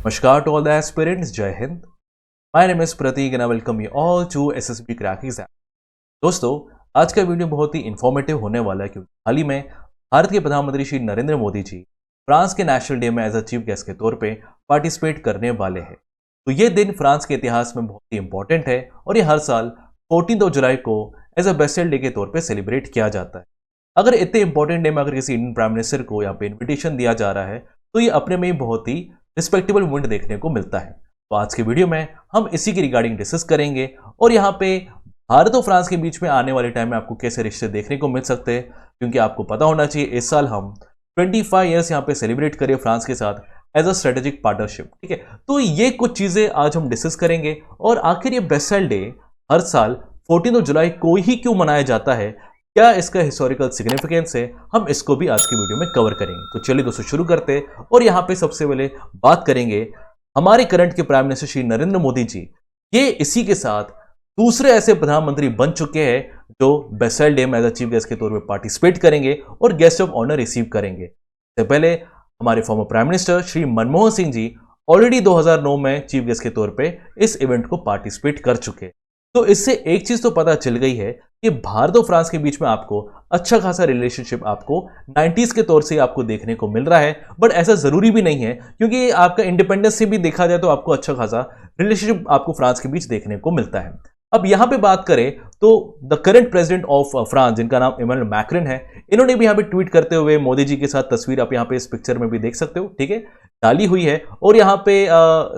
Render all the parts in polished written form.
नमस्कार to all the aspirants, जय Hind. My name is Prateek and I welcome you all to SSB crack exam. दोस्तों, आज का video बहुत ही इंफॉर्मेटिव होने वाला है क्योंकि हाल ही में भारत के प्रधानमंत्री श्री नरेंद्र मोदी जी फ्रांस के नेशनल डे में एज अ चीफ गेस्ट के तौर पे पार्टिसिपेट करने वाले हैं। तो ये दिन फ्रांस के इतिहास में बहुत ही इंपॉर्टेंट है और ये हर साल 14 जुलाई को एज अ बेस्टल डे के तौर पर सेलिब्रेट किया जाता है। अगर इतने इंपॉर्टेंट डे में अगर किसी इंडियन प्राइम मिनिस्टर को यहाँ पे इन्विटेशन दिया जा रहा है तो ये अपने में ही बहुत ही रिस्पेक्टेबल मूवमेंट देखने को मिलता है। तो आज के वीडियो में हम इसी की रिगार्डिंग डिस्कस करेंगे और यहाँ पे भारत और फ्रांस के बीच में आने वाले टाइम में आपको कैसे रिश्ते देखने को मिल सकते हैं, क्योंकि आपको पता होना चाहिए इस साल हम 25 ईयर्स यहाँ पे सेलिब्रेट करें फ्रांस के साथ एज अ स्ट्रेटेजिक पार्टनरशिप। ठीक है, तो ये कुछ चीजें आज हम डिस्कस करेंगे और आखिर ये बेस्टल डे हर साल 14 जुलाई को ही क्यों मनाया जाता है, क्या इसका हिस्टोरिकल सिग्निफिकेंस है, हम इसको भी आज की वीडियो में कवर करेंगे। तो चलिए दोस्तों शुरू करते हैं और यहाँ पे सबसे पहले बात करेंगे हमारे करंट के प्राइम मिनिस्टर श्री नरेंद्र मोदी जी। ये इसी के साथ दूसरे ऐसे प्रधानमंत्री बन चुके हैं जो बेस्टल डे में एज अ चीफ गेस्ट के तौर पर पार्टिसिपेट करेंगे और गेस्ट ऑफ ऑनर रिसीव करेंगे। इससे पहले हमारे former prime minister Shri Manmohan Singh ji already 2009 में चीफ गेस्ट के तौर पर इस इवेंट को पार्टिसिपेट कर चुके। तो इससे एक चीज तो पता चल गई है कि भारत और फ्रांस के बीच में आपको अच्छा खासा रिलेशनशिप आपको 90s के तौर से आपको देखने को मिल रहा है, बट ऐसा जरूरी भी नहीं है क्योंकि आपका इंडिपेंडेंस से भी देखा जाए तो आपको अच्छा खासा रिलेशनशिप आपको फ्रांस के बीच देखने को मिलता है। अब यहां पे बात करें तो the current president of France, जिनका नाम इमैनुअल मैक्रॉन है, इन्होंने भी यहां पे ट्वीट करते हुए मोदी जी के साथ तस्वीर आप यहां पे इस पिक्चर में भी देख सकते हो, ठीक है, डाली हुई है और यहां पे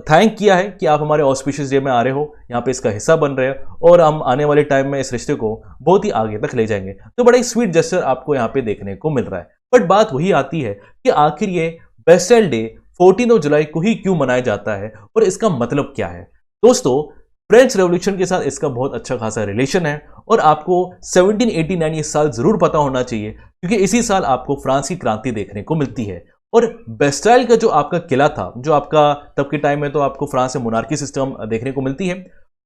थैंक किया है कि आप हमारे ऑस्पिशियस डे में आ रहे हो, यहां पे इसका हिस्सा बन रहे हो और हम आने वाले टाइम में इस रिश्ते को बहुत ही आगे तक ले जाएंगे। तो बड़ा ही स्वीट जेस्चर आपको यहां पे देखने को मिल रहा है। बट बात वही आती है कि आखिर ये बेस्टल डे 14 जुलाई को ही क्यों मनाया जाता है और इसका मतलब क्या है। दोस्तों, फ्रेंच रेवोल्यूशन के साथ इसका बहुत अच्छा खासा रिलेशन है और आपको 1789 ये साल जरूर पता होना चाहिए क्योंकि इसी साल आपको फ्रांस की क्रांति देखने को मिलती है। और बेस्टाइल का जो आपका किला था, जो आपका तब के टाइम में तो आपको फ्रांस में मोनार्की सिस्टम देखने को मिलती है,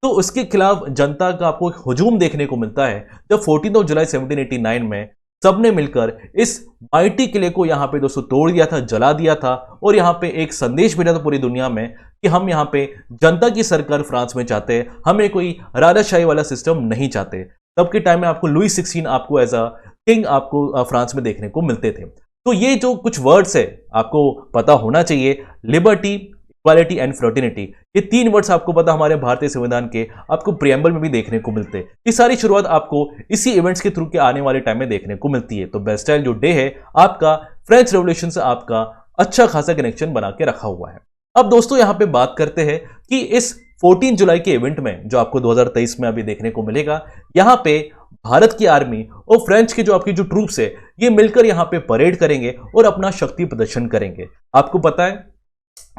तो उसके खिलाफ जनता का आपको एक हुजूम देखने को मिलता है जब 14 जुलाई 1789 में सबने मिलकर इस माइटी किले को यहां पे दोस्तों तोड़ दिया था, जला दिया था और यहां पे एक संदेश भेजा था पूरी दुनिया में कि हम यहां पे जनता की सरकार फ्रांस में चाहते हैं, हमें कोई राजाशाही वाला सिस्टम नहीं चाहते। तब के टाइम में आपको लुई 16 आपको एज अ किंग आपको फ्रांस में देखने को मिलते थे। तो ये जो कुछ वर्ड्स है आपको पता होना चाहिए, लिबर्टी, इक्वालिटी एंड फ्रेटर्निटी, ये 3 वर्ड्स आपको पता हमारे भारतीय संविधान के आपको प्रियम्बल में भी देखने को मिलते हैं। ये सारी शुरुआत आपको इसी इवेंट्स के थ्रू के आने वाले टाइम में देखने को मिलती है। तो बेस्टाइल जो डे है आपका फ्रेंच रेवोल्यूशन से आपका अच्छा खासा कनेक्शन बना के रखा हुआ है। अब दोस्तों यहां पे बात करते हैं कि इस 14 जुलाई के इवेंट में जो आपको 2023 में अभी देखने को मिलेगा, यहां पे भारत की आर्मी और फ्रेंच की जो आपकी जो ट्रूप्स है ये मिलकर यहां पे परेड करेंगे और अपना शक्ति प्रदर्शन करेंगे। आपको पता है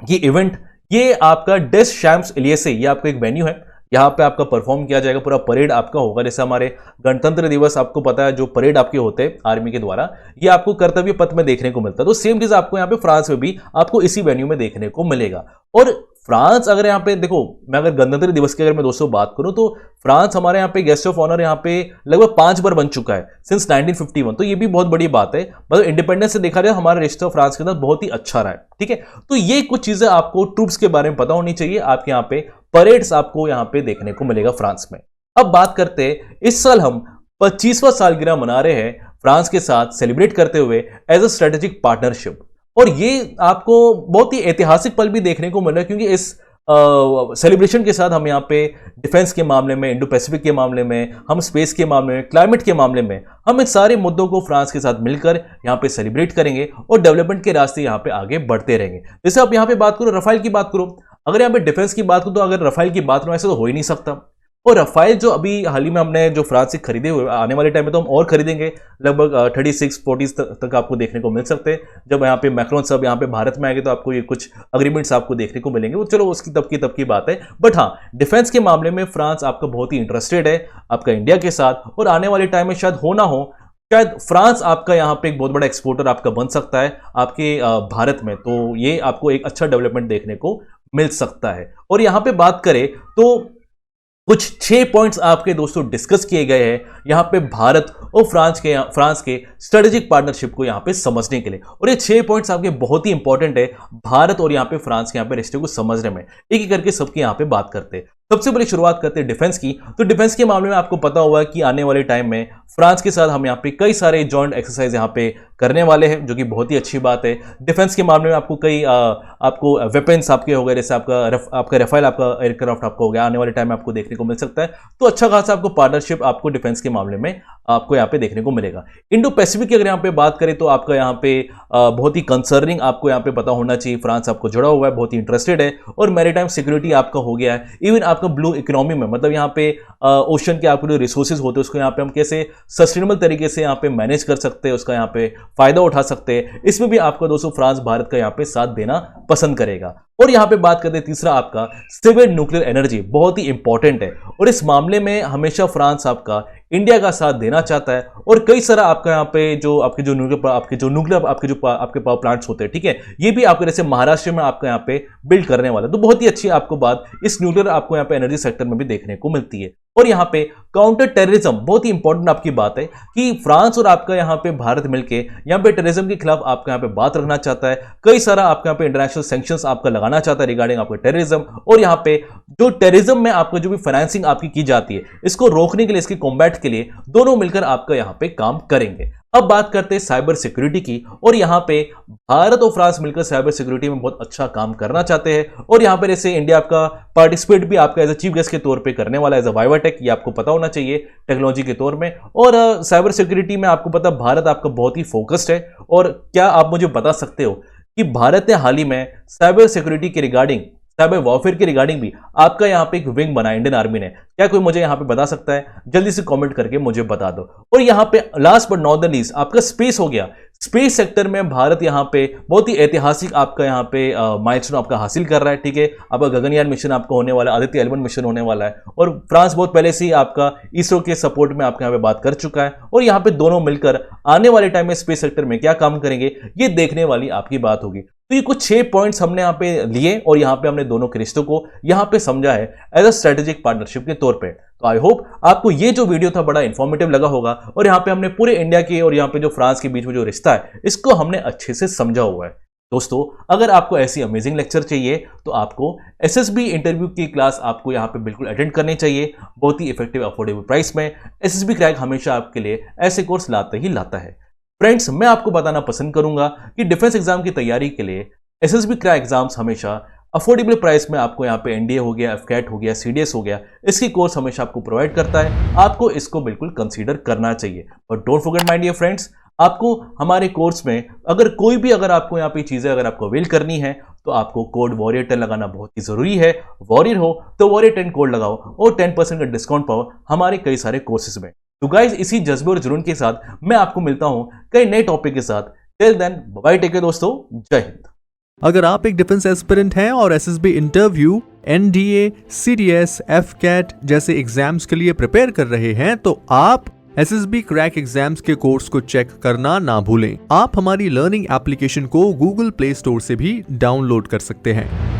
कि इवेंट ये आपका डेस शैम्स एलियसे, ये आपका एक वेन्यू है, यहाँ पे आपका परफॉर्म किया जाएगा, पूरा परेड आपका होगा। जैसे हमारे गणतंत्र दिवस आपको पता है जो परेड आपके होते हैं आर्मी के द्वारा, ये आपको कर्तव्य पथ में देखने को मिलता है। तो सेम चीज आपको यहाँ पे फ्रांस में भी आपको इसी वेन्यू में देखने को मिलेगा। और फ्रांस अगर यहाँ पे देखो, मैं अगर गणतंत्र दिवस की अगर मैं दोस्तों बात करूं तो फ्रांस हमारे यहाँ पे गेस्ट ऑफ ऑनर यहाँ पे लगभग 5 बार बन चुका है सिंस 1951। तो ये भी बहुत बड़ी बात है, मतलब इंडिपेंडेंस से देखा जाए हमारा रिश्ता फ्रांस के साथ बहुत ही अच्छा रहा है। ठीक है, तो ये कुछ चीजें आपको ट्रूप्स के बारे में पता होनी चाहिए। आपके यहाँ पे परेड्स आपको यहाँ पे देखने को मिलेगा फ्रांस में। अब बात करते हैं, इस साल हम 25वां सालगिरह मना रहे हैं फ्रांस के साथ सेलिब्रेट करते हुए एज अ स्ट्रेटेजिक पार्टनरशिप, और ये आपको बहुत ही ऐतिहासिक पल भी देखने को मिल रहा है क्योंकि इस सेलिब्रेशन के साथ हम यहाँ पे डिफेंस के मामले में, इंडो पैसिफिक के मामले में, हम स्पेस के मामले में, क्लाइमेट के मामले में, हम इन सारे मुद्दों को फ्रांस के साथ मिलकर यहाँ पे सेलिब्रेट करेंगे और डेवलपमेंट के रास्ते यहाँ पे आगे बढ़ते रहेंगे। जैसे आप यहाँ पे बात करो, रफाइल की बात करो, अगर यहाँ पे डिफेंस की बात करो तो अगर रफाइल की बात करो ऐसे तो हो ही नहीं सकता। और रफाइल जो अभी हाल ही में हमने जो फ्रांस से खरीदे हुए, आने वाले टाइम में तो हम और खरीदेंगे, लगभग 36-40 तक आपको देखने को मिल सकते हैं। जब यहाँ पे मैक्रोन सब यहाँ पे भारत में आएंगे तो आपको ये कुछ अग्रीमेंट्स आपको देखने को मिलेंगे, वो चलो उसकी तब की बात है। बट हाँ, डिफेंस के मामले में फ्रांस आपका बहुत ही इंटरेस्टेड है आपका इंडिया के साथ, और आने वाले टाइम में शायद हो ना हो, शायद फ्रांस आपका यहाँ पे एक बहुत बड़ा एक्सपोर्टर आपका बन सकता है आपके भारत में। तो ये आपको एक अच्छा डेवलपमेंट देखने को मिल सकता है। और यहाँ पे बात करें तो कुछ 6 पॉइंट्स आपके दोस्तों डिस्कस किए गए हैं यहां पे भारत और फ्रांस के स्ट्रेटेजिक पार्टनरशिप को यहां पे समझने के लिए। और ये 6 पॉइंट्स आपके बहुत ही इंपॉर्टेंट है भारत और यहां पे फ्रांस के यहां पे रिश्ते को समझने में। एक एक करके सबकी यहां पे बात करते हैं। सबसे पहले शुरुआत करते हैं डिफेंस की। तो डिफेंस के मामले में आपको पता होगा कि आने वाले टाइम में फ्रांस के साथ हम यहाँ पे कई सारे जॉइंट एक्सरसाइज यहाँ पे करने वाले हैं, जो कि बहुत ही अच्छी बात है। डिफेंस के मामले में आपको कई आपको वेपन्स आपके हो गए, जैसे आपका राफेल आपका एयरक्राफ्ट आपका हो गया, आने वाले टाइम में आपको देखने को मिल सकता है। तो अच्छा खासा आपको पार्टनरशिप आपको डिफेंस के मामले में आपको यहाँ पे देखने को मिलेगा। इंडो पैसिफिक की अगर यहाँ पे बात करें तो आपका यहाँ पे बहुत ही कंसर्निंग आपको यहाँ पे पता होना चाहिए, फ्रांस आपको जुड़ा हुआ है, बहुत ही इंटरेस्टेड है। और मैरीटाइम सिक्योरिटी आपका हो गया है, इवन आपका ब्लू इकोनॉमी में, मतलब यहाँ पे ओशन के आपके जो रिसोर्सेज होते हैं उसको यहाँ पे हम कैसे सस्टेनेबल तरीके से यहाँ पे मैनेज कर सकते हैं, उसका यहाँ पे फायदा उठा सकते हैं, इसमें भी आपका दोस्तों फ्रांस भारत का यहाँ पे साथ देना पसंद करेगा। और यहां पे बात करते हैं तीसरा आपका सिविल न्यूक्लियर एनर्जी, बहुत ही इंपॉर्टेंट है। और इस मामले में हमेशा फ्रांस आपका इंडिया का साथ देना चाहता है। और कई सारा आपका यहाँ पे जो आपके जो पावर प्लांट्स होते हैं, ठीक है, ये भी आपके जैसे महाराष्ट्र में आपका यहाँ पे बिल्ड करने वाला है। तो बहुत ही अच्छी आपको बात इस न्यूक्लियर आपको यहाँ पे एनर्जी सेक्टर में भी देखने को मिलती है। और यहाँ पे काउंटर टेररिज्म, बहुत ही इंपॉर्टेंट आपकी बात है कि फ्रांस और आपका यहाँ पे भारत मिलके यहाँ पे टेररिज्म के खिलाफ आपका यहाँ पे बात रखना चाहता है। कई सारा आपका यहाँ पे इंटरनेशनल सैंक्शंस आपका लगाना चाहता है रिगार्डिंग आपका टेररिज्म। और यहाँ पे जो टेररिज्म में आपका जो भी फाइनेंसिंग आपकी की जाती है, इसको रोकने के लिए, इसकी कॉम्बैट के लिए दोनों मिलकर आपका यहाँ पे काम करेंगे। अब बात करते हैं साइबर सिक्योरिटी की। और यहां पे भारत और फ्रांस मिलकर साइबर सिक्योरिटी में बहुत अच्छा काम करना चाहते हैं। और यहां पे जैसे इंडिया आपका पार्टिसिपेट भी आपका एज अ चीफ गेस्ट के तौर पे करने वाला है, एज अ वाइवा टेक, ये आपको पता होना चाहिए टेक्नोलॉजी के तौर में। और साइबर सिक्योरिटी में आपको पता भारत आपका बहुत ही फोकस्ड है। और क्या आप मुझे बता सकते हो कि भारत ने हाल ही में साइबर सिक्योरिटी के रिगार्डिंग, साइबर वॉरफेयर के रिगार्डिंग भी आपका यहां पे एक विंग बना इंडियन आर्मी ने? क्या कोई मुझे यहां पे बता सकता है? जल्दी से कमेंट करके मुझे बता दो। और यहां पे last but not the least आपका स्पेस हो गया। स्पेस सेक्टर में भारत यहां पे बहुत ही ऐतिहासिक आपका यहां पे माइलस्टोन आपका हासिल कर रहा है, ठीक है। आपका गगनयान मिशन आपका होने वाला है, आदित्य L1 मिशन होने वाला है। और फ्रांस बहुत पहले से ही आपका इसरो के सपोर्ट में आपके यहां पे बात कर चुका है। और यहां पे दोनों मिलकर आने वाले टाइम में स्पेस सेक्टर में क्या काम करेंगे, ये देखने वाली आपकी बात होगी। तो ये कुछ 6 पॉइंट्स हमने यहाँ पे लिए और यहाँ पे हमने दोनों के रिश्तों को यहाँ पे समझा है एज अ स्ट्रेटेजिक पार्टनरशिप के तौर पे। तो आई होप आपको ये जो वीडियो था बड़ा इंफॉर्मेटिव लगा होगा। और यहाँ पे हमने पूरे इंडिया के और यहाँ पे जो फ्रांस के बीच में जो रिश्ता है, इसको हमने अच्छे से समझा हुआ है। दोस्तों, अगर आपको ऐसी अमेजिंग लेक्चर चाहिए तो आपको SSB इंटरव्यू की क्लास आपको यहाँ पे बिल्कुल अटेंड करनी चाहिए, बहुत ही इफेक्टिव अफोर्डेबल प्राइस में। SSB क्रैक हमेशा आपके लिए ऐसे कोर्स लाते ही लाता है। फ्रेंड्स, मैं आपको बताना पसंद करूंगा कि डिफेंस एग्जाम की तैयारी के लिए SSB क्रैक एग्जाम्स हमेशा अफोर्डेबल प्राइस में आपको यहाँ पे NDA हो गया, FCAT हो गया, CDS हो गया, इसकी कोर्स हमेशा आपको प्रोवाइड करता है। आपको इसको बिल्कुल कंसीडर करना चाहिए। But don't forget my dear friends, आपको हमारे कोर्स में अगर आपको यहाँ पे चीजें अगर आपको अवेल करनी है तो आपको कोड वॉरियर 10 लगाना बहुत ही जरूरी है। वॉरियर हो तो वॉरियर 10 कोड लगाओ और 10% का डिस्काउंट पाओ हमारे कई सारे कोर्सेज में। तो गाइज, इसी जज्बे और जुनून के साथ मैं आपको मिलता हूं कई नए टॉपिक के साथ। Till then, bye, take care दोस्तों, जय हिंद। अगर आप एक डिफेंस एस्पिरेंट हैं और SSB interview, NDA, CDS, FCAT जैसे एग्जाम्स के लिए प्रिपेयर कर रहे हैं तो आप SSB क्रैक एग्जाम्स के कोर्स को चेक करना ना भूलें। आप हमारी लर्निंग एप्लीकेशन को Google Play Store से भी डाउनलोड कर सकते हैं।